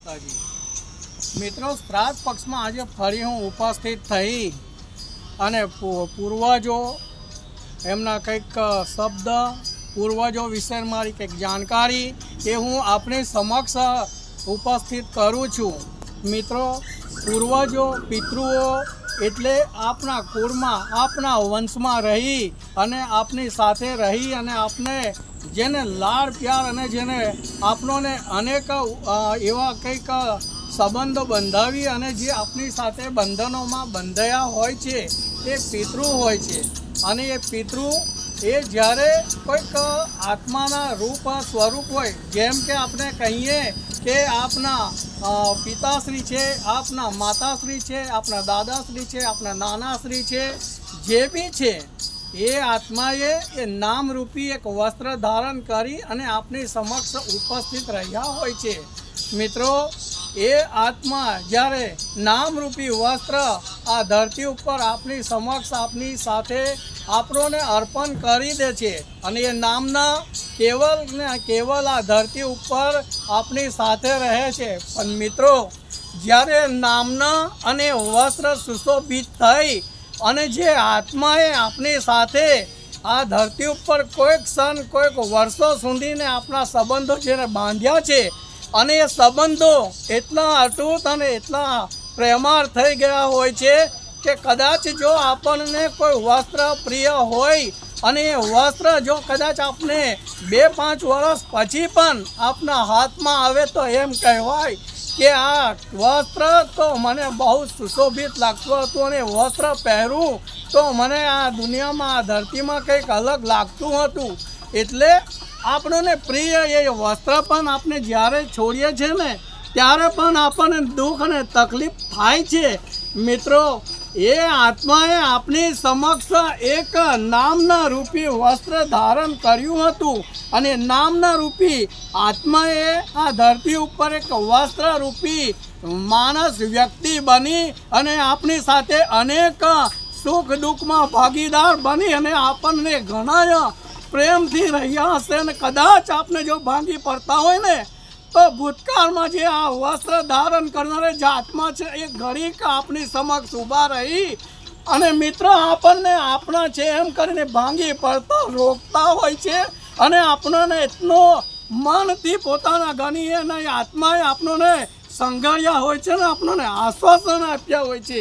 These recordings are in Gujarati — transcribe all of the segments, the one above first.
મિત્રો, શ્રાદ્ધ પક્ષમાં આજે ફરી હું ઉપસ્થિત થઈ અને પૂર્વજો એમના કંઈક શબ્દ પૂર્વજો વિશે મારી કંઈક જાણકારી એ હું આપણી સમક્ષ ઉપસ્થિત કરું છું। મિત્રો, પૂર્વજો પિતૃઓ એટલે આપણા કુળમાં આપણા વંશમાં રહી અને આપની સાથે રહી અને આપને જેને લાડ પ્યાર અને જેને આપણોને અનેક એવા કંઈક સંબંધો બંધાવી અને જે આપણી સાથે બંધનોમાં બંધાયા હોય છે એ પિતૃ હોય છે। અને એ પિતૃ એ જ્યારે કોઈક આત્માના રૂપ સ્વરૂપ હોય, જેમ કે આપણે કહીએ કે આપના પિતાશ્રી છે, આપના માતાશ્રી છે, આપના દાદાશ્રી છે, આપના નાનાશ્રી છે, જે બી છે એ આત્માએ એ નામરૂપી એક વસ્ત્ર ધારણ કરી અને આપની સમક્ષ ઉપસ્થિત રહ્યા હોય છે। મિત્રો, એ આત્મા જ્યારે નામરૂપી વસ્ત્ર આ ધરતી ઉપર આપની સમક્ષ આપની સાથે આપણોને અર્પણ કરી દે છે અને એ નામના કેવલ ને કેવલ આ ધરતી ઉપર આપની સાથે રહે છે। પણ મિત્રો, જ્યારે નામના અને વસ્ત્ર સુશોભિત થઈ અને જે આત્માએ આપની સાથે આ ધરતી ઉપર કોઈક ક્ષણ કોઈક વર્ષો સુધીને આપણા સંબંધો જેને બાંધ્યા છે અને એ સંબંધો એટલા અતૂટ અને એટલા પ્રેમાળ થઈ ગયા હોય છે કે કદાચ જો આપણને કોઈ વસ્ત્ર પ્રિય હોય અને એ વસ્ત્ર જો કદાચ આપણે 2-5 વર્ષ પછી પણ આપના હાથમાં આવે તો એમ કહેવાય કે આ વસ્ત્ર તો મને બહુ સુશોભિત લાગતું હતું અને વસ્ત્ર પહેરું તો મને આ દુનિયામાં આ ધરતીમાં કંઈક અલગ લાગતું હતું। એટલે આપણને પ્રિય એ વસ્ત્ર પણ આપણે જ્યારે છોડીએ છીએ ને ત્યારે પણ આપણને દુઃખ અને તકલીફ થાય છે। મિત્રો, એ આત્માએ આપની સમક્ષ એક નામના રૂપી વસ્ત્ર ધારણ કર્યું હતું અને નામના રૂપી આત્માએ આ ધરતી ઉપર એક વસ્ત્ર રૂપી માણસ વ્યક્તિ બની અને આપની સાથે અનેક સુખ દુઃખમાં ભાગીદાર બની અને આપણને ઘણા પ્રેમથી રહ્યા હશે અને કદાચ આપને જો ભાંગી પડતા હોય ને તો ભૂતકાળમાં જે આ વસ્ત્ર ધારણ કરનારે જે આત્મા છે એ ઘડીક આપની સમક્ષ ઊભા રહી અને મિત્રો આપણને આપણા છે એમ કરીને ભાંગી પડતા રોકતા હોય છે અને આપણને એટલો મનથી પોતાના ગણીએ અને આત્માએ આપણને સંઘાડ્યા હોય છે ને આપણને આશ્વાસન આપ્યા હોય છે।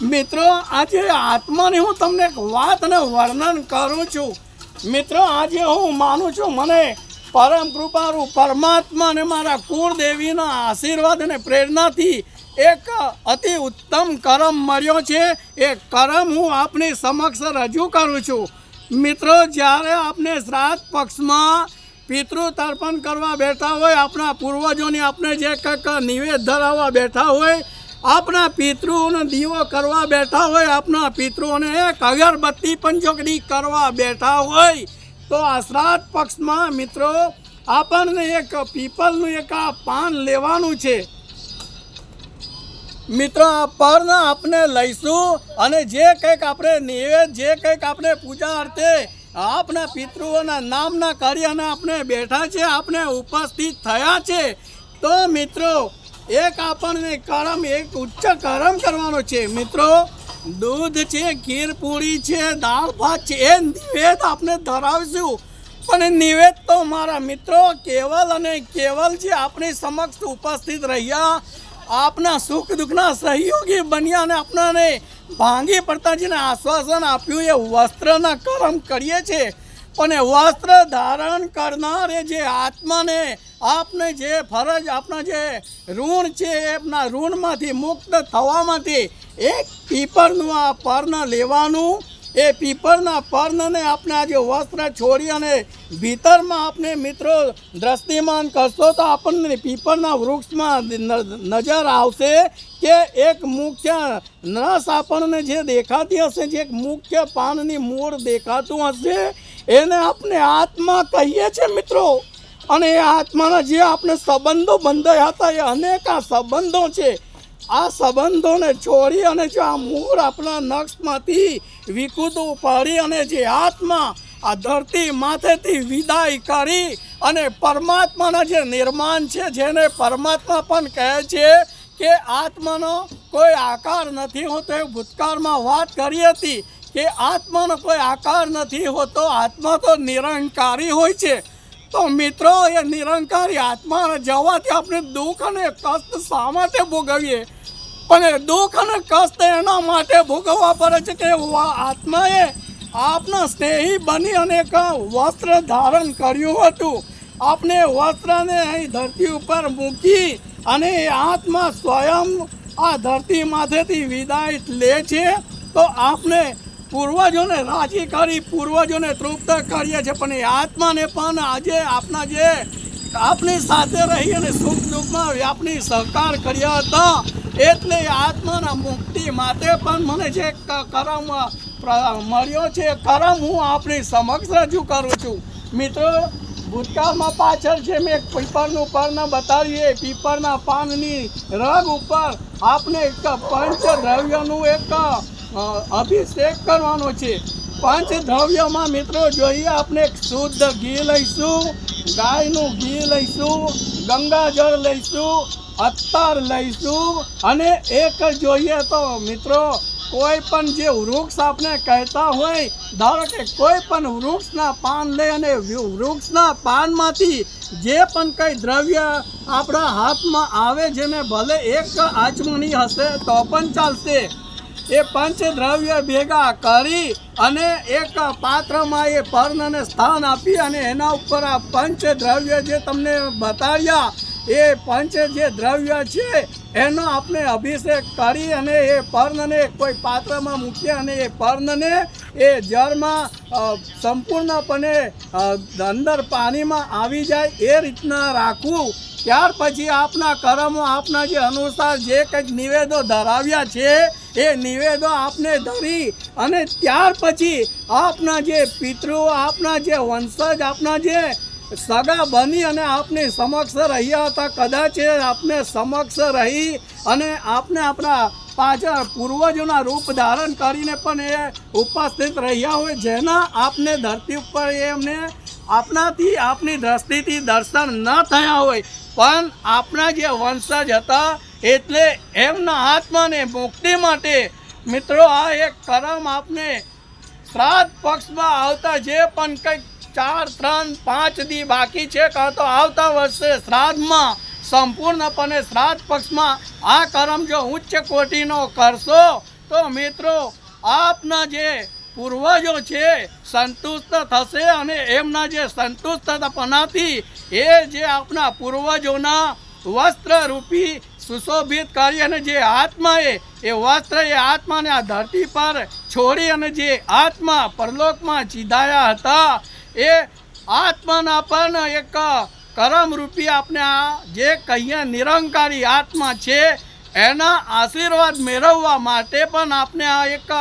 મિત્રો, આજે આત્માની હું તમને એક વાત અને વર્ણન કરું છું। મિત્રો, આજે હું માનું છું મને પરમ કૃપાળુ પરમાત્મા અને મારા કુળદેવીના આશીર્વાદ અને પ્રેરણાથી એક અતિ ઉત્તમ કર્મ મળ્યો છે। એ કર્મ હું આપની સમક્ષ રજૂ કરું છું। મિત્રો, જ્યારે આપણે શ્રાદ્ધ પક્ષમાં પિતૃ તર્પણ કરવા બેઠા હોય, આપણા પૂર્વજોની આપણે જે કંઈક નિવેદ ધરાવવા બેઠા હોય, આપણા પિતૃઓનો દીવો કરવા બેઠા હોય, આપણા પિતૃઓને એક અગરબત્તી પંચોકડી કરવા બેઠા હોય તો આ શ્રાદ્ધ પક્ષમાં મિત્રો આપણને એક પીપલનું એક આ પાન લેવાનું છે। મિત્રો, આ પાન આપણે લઈશું અને જે કંઈક આપણે નિવેદ જે કંઈક આપણે પૂજા અર્થે આપણા પિતૃઓના નામના કરી અને આપણે બેઠા છે, આપણે ઉપસ્થિત થયા છે તો મિત્રો એક આપણને કર્મ એક ઉચ્ચ કર્મ કરવાનો છે। મિત્રો, દૂધ છે, ખીર પૂરી છે, દાળ ભાત છે, એ નિવેદ આપણે ધરાવીશું પણ નિવેદ તો મારા મિત્રો કેવલ અને કેવલ જે આપણી સમક્ષ ઉપસ્થિત રહ્યા આપના સુખ દુઃખના સહયોગી બન્યા અને આપણાને ભાંગી પડતા જેને આશ્વાસન આપ્યું એ વસ્ત્રના કર્મ કરીએ છીએ। પણ એ વસ્ત્ર ધારણ કરનારે જે આત્માને આપને જે ફરજ આપના જે ઋણ છે એના ઋણમાંથી મુક્ત થવા માટે એક પીપળનું આ પર્ણ લેવાનું। એ પીપળના પર્ણને આપણે આજે વસ્ત્ર છોડી અને ભીતરમાં આપણે મિત્રો દ્રષ્ટિમાન કરશો તો આપણને પીપળના વૃક્ષમાં નજર આવશે કે એક મુખ્ય નસ આપણને જે દેખાતી હશે, જે એક મુખ્ય પાનની મૂળ દેખાતું હશે એને આપણે આત્મા કહીએ છીએ મિત્રો। અને એ આત્માના જે આપણે સંબંધો બંધાયા હતા એ અનેક આ સંબંધો છે। આ સંબંધોને છોડી અને જો આ મૂળ આપણા નક્ષમાંથી વિકૃત પાડી અને જે આત્મા આ ધરતી માથેથી વિદાય કરી અને પરમાત્માના જે નિર્માણ છે, જેને પરમાત્મા પણ કહે છે કે આત્માનો કોઈ આકાર નથી હોતો. એ ભૂતકાળમાં વાત કરી હતી કે આત્માનો કોઈ આકાર નથી હોતો, આત્મા તો નિરંકારી હોય છે. તો મિત્રો, એ નિરંકારી આત્મા જવાથી આપણે દુઃખ અને કષ્ટ શા માટે ભોગવીએ? પણ એ દુઃખ અને કષ્ટ એના માટે ભોગવવા પડે છે કે આત્માએ આપના સ્નેહી બની અને એક વસ્ત્ર ધારણ કર્યું હતું. આપણે વસ્ત્રને અહીં ધરતી ઉપર મૂકી અને આત્મા સ્વયં આ ધરતી માથેથી વિદાય લે છે. તો આપણે પૂર્વજોને રાજી કરી, પૂર્વજોને તૃપ્ત કરીએ છીએ, પણ એ આત્માને પણ આજે આપણી સાથે રહી અને સુખ દુઃખમાં આપણી સહકાર કર્યા હતા. એટલે આત્માના મુક્તિ માટે પણ મને જે કરમ મળ્યો છે, કરમ હું આપણી સમક્ષ રજૂ કરું છું. મિત્રો, ભૂતકાળમાં પાછળ છે મેં પીપળનું પર્ણ બતાવ્યું. એ પીપળના પાનની રગ ઉપર આપણે એક પંચદ્રવ્યનું એક અભિષેક કરવાનો છે. પંચદ્રવ્યમાં મિત્રો જોઈએ, આપણે શુદ્ધ ઘી લઈશું, ગાયનું ઘી લઈશું, ગંગાજળ લઈશું, અત્તર લઈશું, અને એક જોઈએ તો મિત્રો કોઈ પણ જે વૃક્ષ આપણે કહેતા હોય, ધારો કે કોઈ પણ વૃક્ષના પાન લઈ અને વૃક્ષના પાનમાંથી જે પણ કંઈ દ્રવ્ય આપણા હાથમાં આવે, જેને ભલે એક આચમણી હશે તો પણ ચાલશે. એ પંચદ્રવ્ય ભેગા કરી અને એક પાત્રમાં એ પર્ણને સ્થાન આપી અને એના ઉપર આ પંચદ્રવ્ય જે તમને બતાવ્યા, એ પંચ જે દ્રવ્ય છે એનો આપણે અભિષેક કરી અને એ પર્ણને કોઈ પાત્રમાં મૂકીએ અને એ પર્ણને એ જળમાં સંપૂર્ણપણે અંદર પાણીમાં આવી જાય એ રીતના રાખવું. ત્યાર પછી આપના કર્મો, આપના જે અનુસાર જે કંઈક નિવેદો ધરાવ્યા છે એ નિવેદો આપને ધરી અને ત્યાર પછી આપના જે પિતૃઓ, આપના જે વંશજ, આપના જે સગા બની અને આપની સમક્ષ રહ્યા હતા, કદાચ આપને સમક્ષ રહી અને આપને આપણા પાછળ પૂર્વજોના રૂપ ધારણ કરીને પણ એ ઉપસ્થિત રહ્યા હોય, જેના આપને ધરતી ઉપર એમને આપનાથી, આપની દ્રષ્ટિથી દર્શન ન થયા હોય, પણ આપણા જે વંશજ હતા એટલે એમના આત્માને મુક્તિ માટે મિત્રો આ એક કરમ આપને શ્રાદ્ધ પક્ષમાં આવતા જે પણ કંઈક 4, 3, 5 દી બાકી છે, કાં તો આવતા વર્ષે શ્રાદ્ધમાં સંપૂર્ણપણે શ્રાદ્ધ પક્ષમાં આ કરમ જો ઉચ્ચ કોટીનો કરશો તો મિત્રો આપના જે પૂર્વજો છે સંતુષ્ટ થશે અને એમના જે સંતુષ્ટપણાથી એ જે આપણા પૂર્વજોના વસ્ત્રરૂપી સુશોભિત કરી અને જે આત્માએ એ વસ્ત્ર એ આત્માને આ ધરતી પર છોડી અને જે આત્મા પરલોકમાં ચીધાયા હતા, એ આત્માના પણ એક કરમરૂપી આપણે આ જે કહીએ નિરંકારી આત્મા છે એના આશીર્વાદ મેળવવા માટે પણ આપણે આ એક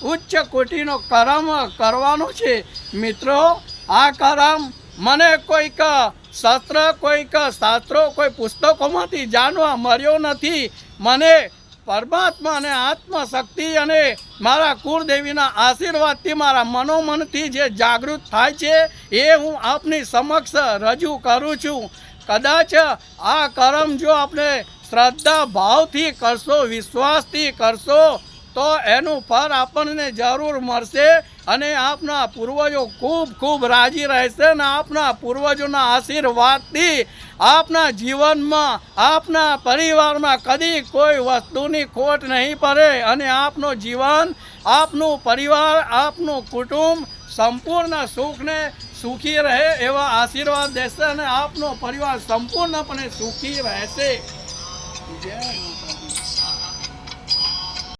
ઉચ્ચ કોટીનો કરમ કરવાનો છે. મિત્રો, આ કરમ મને કોઈક શાસ્ત્ર, કોઈક શાસ્ત્રો, કોઈ પુસ્તકોમાંથી જાણવા મળ્યો નથી. મને પરમાત્મા અને આત્મશક્તિ અને મારા કુળદેવીના આશીર્વાદથી, મારા મનોમનથી જે જાગૃત થાય છે એ હું આપની સમક્ષ રજૂ કરું છું. કદાચ આ કરમ જો આપણે શ્રદ્ધા ભાવથી કરશો, વિશ્વાસથી કરશો તો એનું ફળ આપણને જરૂર મળશે અને આપના પૂર્વજો ખૂબ ખૂબ રાજી રહેશે અને આપના પૂર્વજોના આશીર્વાદથી આપના જીવનમાં, આપના પરિવારમાં કદી કોઈ વસ્તુની ખોટ નહીં પડે અને આપનું જીવન, આપનું પરિવાર, આપનું કુટુંબ સંપૂર્ણ સુખને સુખી રહે એવા આશીર્વાદ દેશે અને આપનો પરિવાર સંપૂર્ણપણે સુખી રહેશે. જય માતાજી.